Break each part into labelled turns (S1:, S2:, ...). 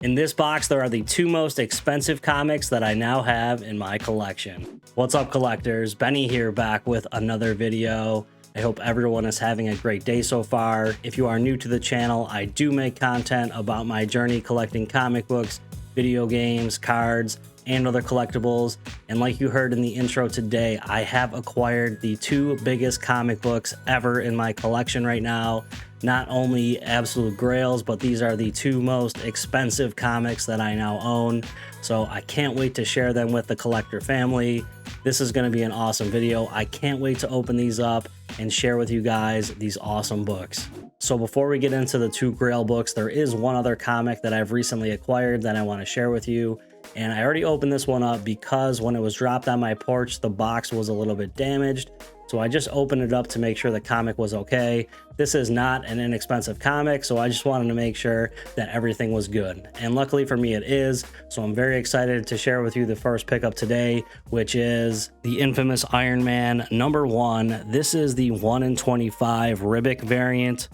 S1: In this box, there are the two most expensive comics that I now have in my collection. What's up, collectors? Benny here, back with another video. I hope everyone is having a great day so far. If you are new to the channel, I do make content about my journey collecting comic books, video games, cards, and other collectibles. And like you heard in the intro today, I have acquired the two biggest comic books ever in my collection right now. Not only absolute grails, but these are the two most expensive comics that I now own. So I can't wait to share them with the collector family. This is going to be an awesome video. I can't wait to open these up and share with you guys these awesome books. So before we get into the two Grail books, there is one other comic that I've recently acquired that I want to share with you. And I already opened this one up because when it was dropped on my porch, the box was a little bit damaged. So I just opened it up to make sure the comic was okay. This is not an inexpensive comic, so I just wanted to make sure that everything was good. And luckily for me, it is. So I'm very excited to share with you the first pickup today, which is the infamous Iron Man #1. This is the 1 in 25 Ribic variant.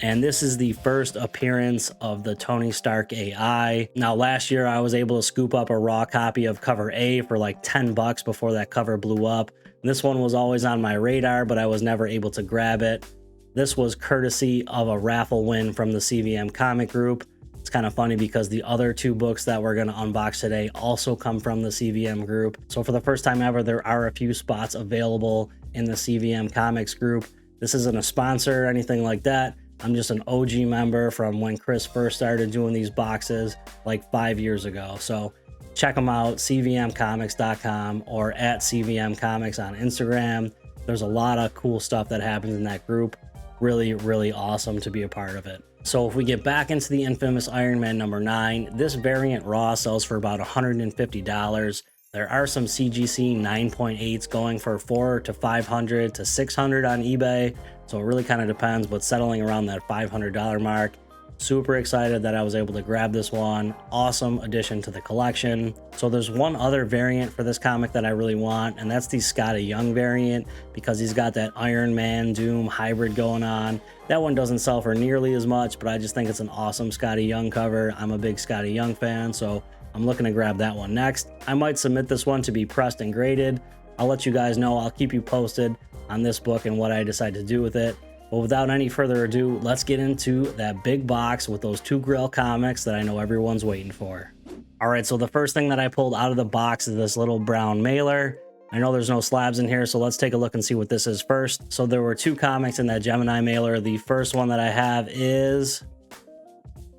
S1: And this is the first appearance of the Tony Stark AI. Now, last year I was able to scoop up a raw copy of cover A for like 10 bucks before that cover blew up. This one was always on my radar, but I was never able to grab it. This was courtesy of a raffle win from the CVM comic group. It's kind of funny because the other two books that we're going to unbox today also come from the CVM group. So for the first time ever, there are a few spots available in the CVM comics group. This isn't a sponsor or anything like that. I'm just an OG member from when Chris first started doing these boxes like 5 years ago. So check them out, cvmcomics.com or at cvmcomics on Instagram. There's a lot of cool stuff that happens in that group. Really, really awesome to be a part of it. So if we get back into the infamous Iron Man #9, this variant raw sells for about $150. There are some CGC 9.8s going for $400 to $500 to $600 on eBay. So it really kind of depends, but settling around that $500 mark. Super excited that I was able to grab this one. Awesome addition to the collection. So there's one other variant for this comic that I really want, and that's the Scotty Young variant, because he's got that Iron Man Doom hybrid going on. That one doesn't sell for nearly as much, but I just think it's an awesome Scotty Young cover. I'm a big Scotty Young fan, so I'm looking to grab that one next. I might submit this one to be pressed and graded. I'll let you guys know. I'll keep you posted on this book and what I decide to do with it. But without any further ado, let's get into that big box with those two Grail comics that I know everyone's waiting for. All right, so the first thing that I pulled out of the box is this little brown mailer. I know there's no slabs in here, so let's take a look and see what this is first. So there were two comics in that Gemini mailer. The first one that I have is...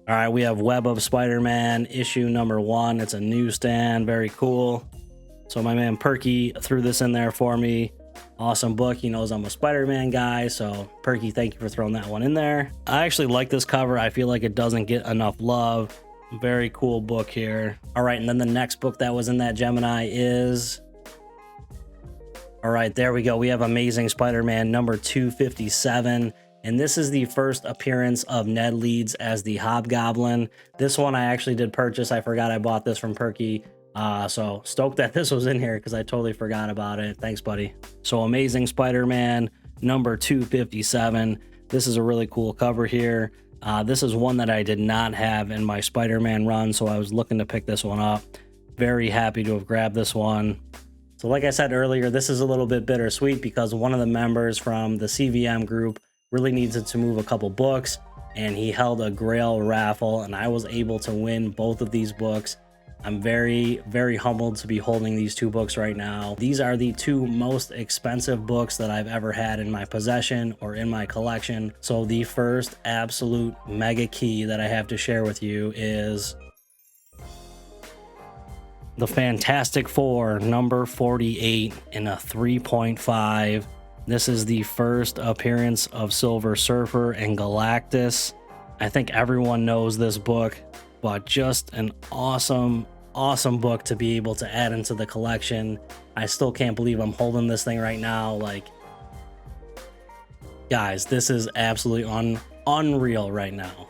S1: all right, we have Web of Spider-Man issue #1. It's a newsstand, very cool. So my man Perky threw this in there for me. Awesome book. He knows I'm a Spider-Man guy, so Perky, thank you for throwing that one in there. I actually like this cover. I feel like it doesn't get enough love. Very cool book here. All right, and then the next book that was in that Gemini is... all right, there we go. We have Amazing Spider-Man #257. And this is the first appearance of Ned Leeds as the Hobgoblin. This one I actually did purchase. I forgot I bought this from Perky. So stoked that this was in here because I totally forgot about it. Thanks, buddy. So Amazing Spider-Man #257. This is a really cool cover here. This is one that I did not have in my Spider-Man run, so I was looking to pick this one up. Very happy to have grabbed this one. So like I said earlier, this is a little bit bittersweet because one of the members from the CVM group really needed to move a couple books, and he held a Grail raffle, and I was able to win both of these books. I'm very, very humbled to be holding these two books right now. These are the two most expensive books that I've ever had in my possession or in my collection. So the first absolute mega key that I have to share with you is the Fantastic Four #48 in a 3.5. This is the first appearance of Silver Surfer and Galactus. I think everyone knows this book, but just an awesome book to be able to add into the collection. I still can't believe I'm holding this thing right now. Like, guys, this is absolutely unreal right now.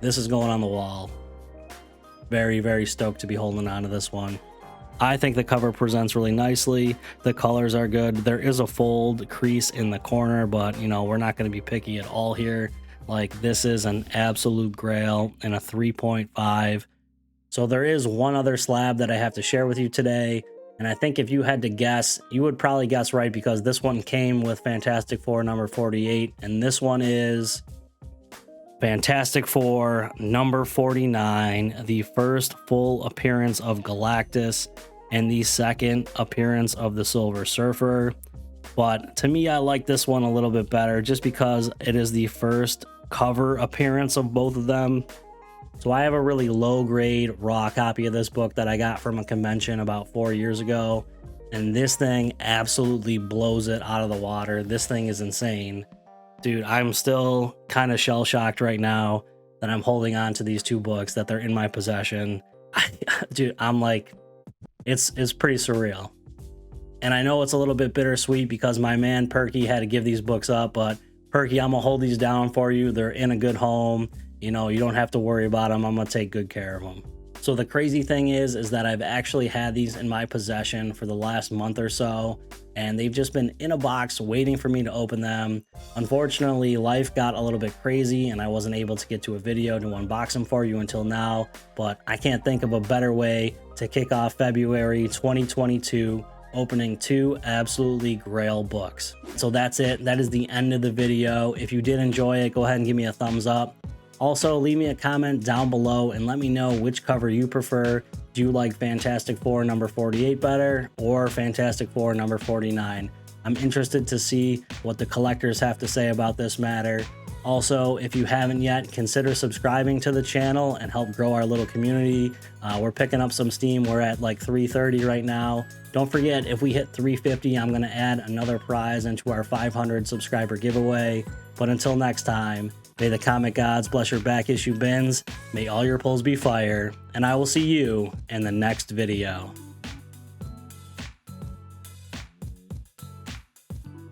S1: This is going on the wall. Very, very stoked to be holding on to this one. I think the cover presents really nicely. The colors are good. There is a fold crease in the corner, but you know, we're not going to be picky at all here. Like, this is an absolute grail in a 3.5. So there is one other slab that I have to share with you today. And I think if you had to guess, you would probably guess right, because this one came with Fantastic Four number 48. And this one is Fantastic Four number 49, the first full appearance of Galactus and the second appearance of the Silver Surfer. But to me, I like this one a little bit better just because it is the first cover appearance of both of them. So I have a really low grade raw copy of this book that I got from a convention about 4 years ago. And this thing absolutely blows it out of the water. This thing is insane. Dude, I'm still kind of shell shocked right now that I'm holding on to these two books, that they're in my possession. Dude, I'm like, it's pretty surreal. And I know it's a little bit bittersweet because my man Perky had to give these books up, but Perky, I'm gonna hold these down for you. They're in a good home. You know, you don't have to worry about them. I'm gonna take good care of them. So the crazy thing is that I've actually had these in my possession for the last month or so, and they've just been in a box waiting for me to open them. Unfortunately, life got a little bit crazy and I wasn't able to get to a video to unbox them for you until now, but I can't think of a better way to kick off February 2022 opening two absolutely GRAIL books. So that's it. That is the end of the video. If you did enjoy it, go ahead and give me a thumbs up. Also, leave me a comment down below and let me know which cover you prefer. Do you like Fantastic Four number 48 better or Fantastic Four number 49? I'm interested to see what the collectors have to say about this matter. Also, if you haven't yet, consider subscribing to the channel and help grow our little community. We're picking up some steam. We're at like 330 right now. Don't forget, if we hit 350, I'm going to add another prize into our 500 subscriber giveaway. But until next time, may the comic gods bless your back issue bins. May all your pulls be fire. And I will see you in the next video.